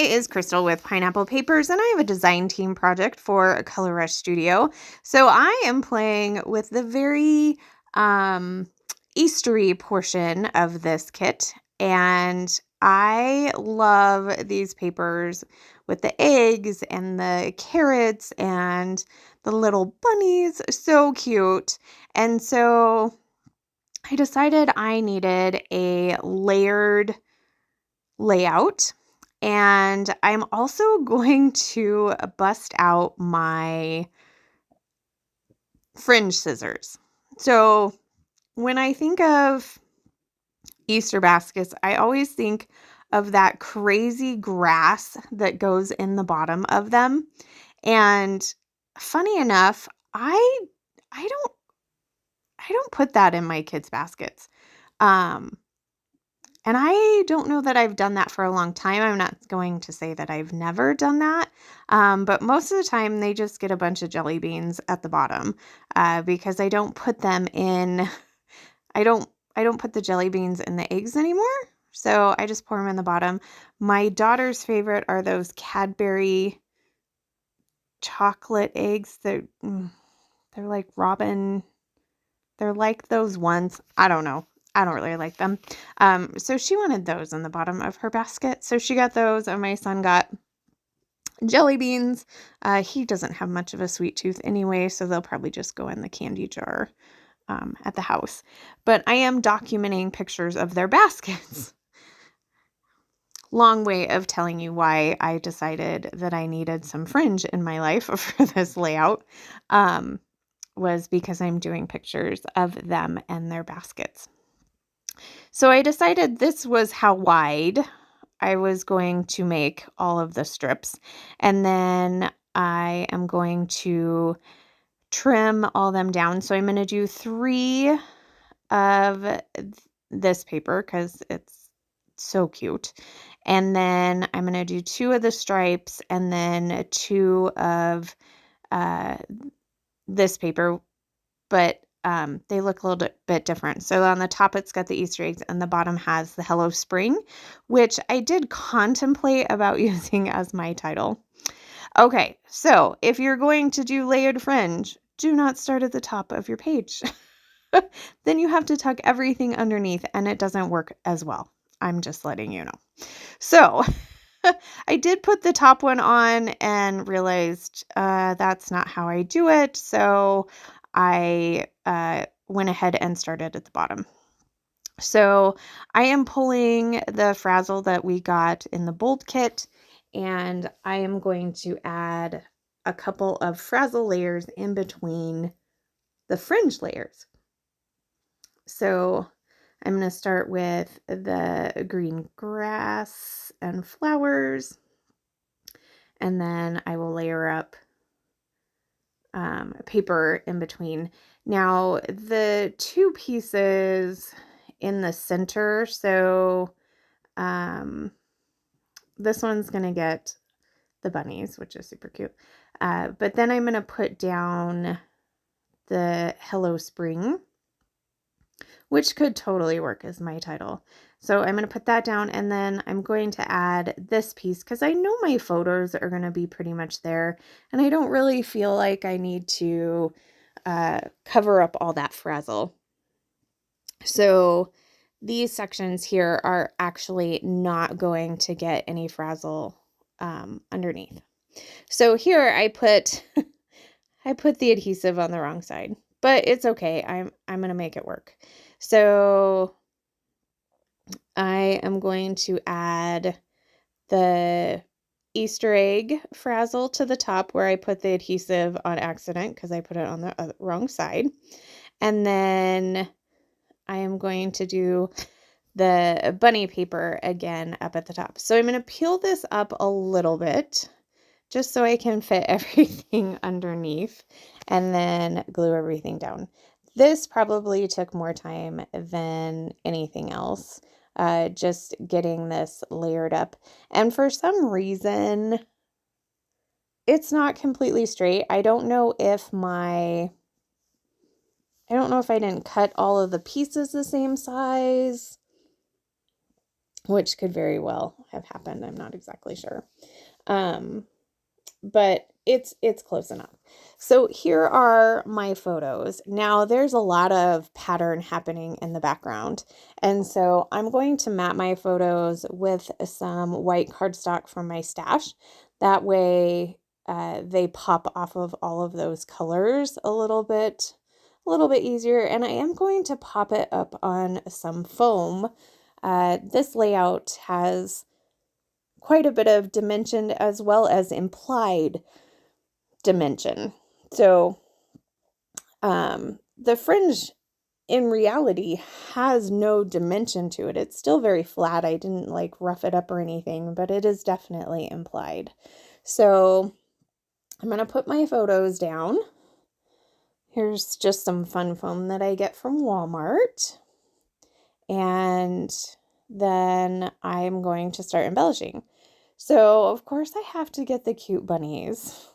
it is Crystal with Pineapple Papers, and I have a design team project for a Color Rush Studio. So I am playing with the very Eastery portion of this kit, and I love these papers with the eggs and the carrots and the little bunnies. So cute. And so I decided I needed a layered layout. And I'm also going to bust out my fringe scissors. So when I think of Easter baskets, I always think of that crazy grass that goes in the bottom of them. And funny enough, I don't put that in my kids' baskets. And I don't know that I've done that for a long time. I'm not going to say that I've never done that. But most of the time they just get a bunch of jelly beans at the bottom, because I don't put them in, I don't put the jelly beans in the eggs anymore. So I just pour them in the bottom. My daughter's favorite are those Cadbury chocolate eggs. They're like Robin. They're like those ones. I don't know. I don't really like them. So she wanted those in the bottom of her basket. So she got those, and my son got jelly beans. He doesn't have much of a sweet tooth anyway, so they'll probably just go in the candy jar at the house. But I am documenting pictures of their baskets. Long way of telling you why I decided that I needed some fringe in my life for this layout. Was because I'm doing pictures of them and their baskets. So I decided this was how wide I was going to make all of the strips. And then I am going to trim all them down. So I'm going to do 3 of this paper because it's so cute. And then I'm going to do 2 of the stripes and then 2 of this paper, but they look a little bit different. So on the top, it's got the Easter eggs, and the bottom has the Hello Spring, which I did contemplate about using as my title. Okay, so if you're going to do layered fringe, do not start at the top of your page. Then you have to tuck everything underneath, and it doesn't work as well. I'm just letting you know. So I did put the top one on and realized that's not how I do it. So I went ahead and started at the bottom. So I am pulling the frazzle that we got in the bold kit, and I am going to add a couple of frazzle layers in between the fringe layers. So I'm going to start with the green grass and flowers, and then I will layer up paper in between. Now, the 2 pieces in the center, so this one's going to get the bunnies, which is super cute. But then I'm going to put down the Hello Spring, which could totally work as my title. So I'm going to put that down, and then I'm going to add this piece because I know my photos are going to be pretty much there, and I don't really feel like I need to cover up all that frazzle. So these sections here are actually not going to get any frazzle underneath. So here I put the adhesive on the wrong side, but it's okay. I'm going to make it work. So I am going to add the Easter egg frazzle to the top where I put the adhesive on accident because I put it on the wrong side. And then I am going to do the bunny paper again up at the top. So I'm going to peel this up a little bit just so I can fit everything underneath and then glue everything down. This probably took more time than anything else, just getting this layered up. And for some reason, it's not completely straight. I don't know if I didn't cut all of the pieces the same size. which could very well have happened. I'm not exactly sure. But it's close enough. So here are my photos. Now there's a lot of pattern happening in the background. And so I'm going to map my photos with some white cardstock from my stash. That way they pop off of all of those colors a little bit easier. And I am going to pop it up on some foam. This layout has quite a bit of dimension as well as implied dimension. So the fringe in reality has no dimension to it. It's still very flat. I didn't like rough it up or anything, but it is definitely implied. So I'm going to put my photos down. Here's just some fun foam that I get from Walmart. And then I'm going to start embellishing. So, of course, I have to get the cute bunnies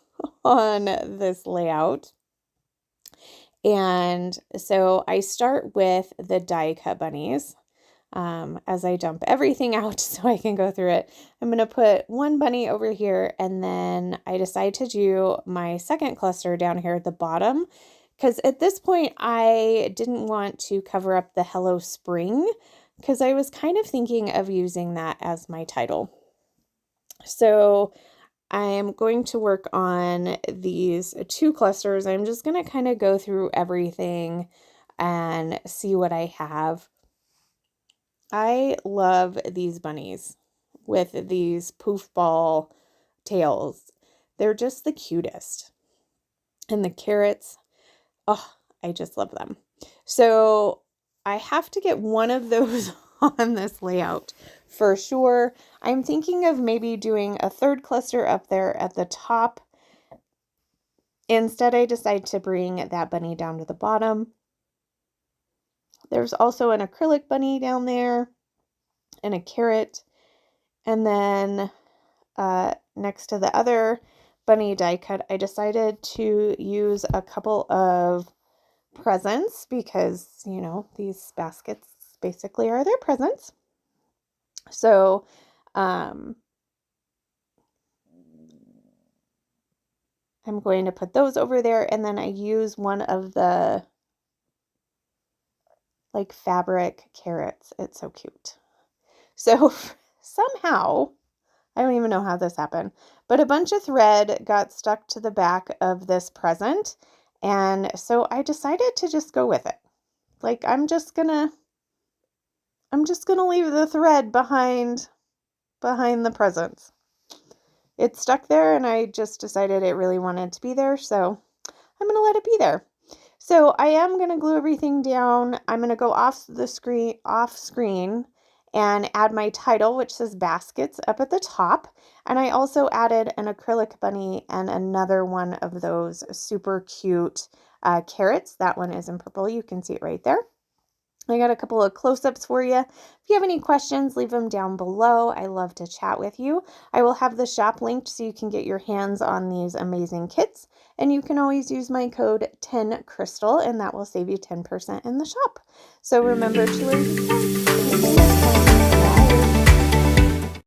on this layout. And so I start with the die cut bunnies as I dump everything out so I can go through it. I'm going to put one bunny over here, and then I decide to do my second cluster down here at the bottom, because at this point I didn't want to cover up the Hello Spring, because I was kind of thinking of using that as my title. So I'm going to work on these two clusters. I'm just going to kind of go through everything and see what I have. I love these bunnies with these poof ball tails. They're just the cutest. And the carrots, oh, I just love them. So I have to get one of those on this layout for sure. I'm thinking of maybe doing a third cluster up there at the top. Instead, I decide to bring that bunny down to the bottom. There's also an acrylic bunny down there and a carrot. And then next to the other bunny die cut, I decided to use a couple of presents because, you know, these baskets basically are their presents. So, I'm going to put those over there, and then I use one of the like fabric carrots. It's so cute. So somehow, I don't even know how this happened, but a bunch of thread got stuck to the back of this present, and so I decided to just go with it. Like I'm just gonna leave the thread behind the presents. It stuck there, and I just decided it really wanted to be there, so I'm going to let it be there. So I am going to glue everything down. I'm going to go off screen, and add my title, which says baskets, up at the top. And I also added an acrylic bunny and another one of those super cute carrots. That one is in purple. You can see it right there. I got a couple of close-ups for you. If you have any questions, leave them down below. I love to chat with you. I will have the shop linked so you can get your hands on these amazing kits. And you can always use my code 10Crystal, and that will save you 10% in the shop. So remember to wear your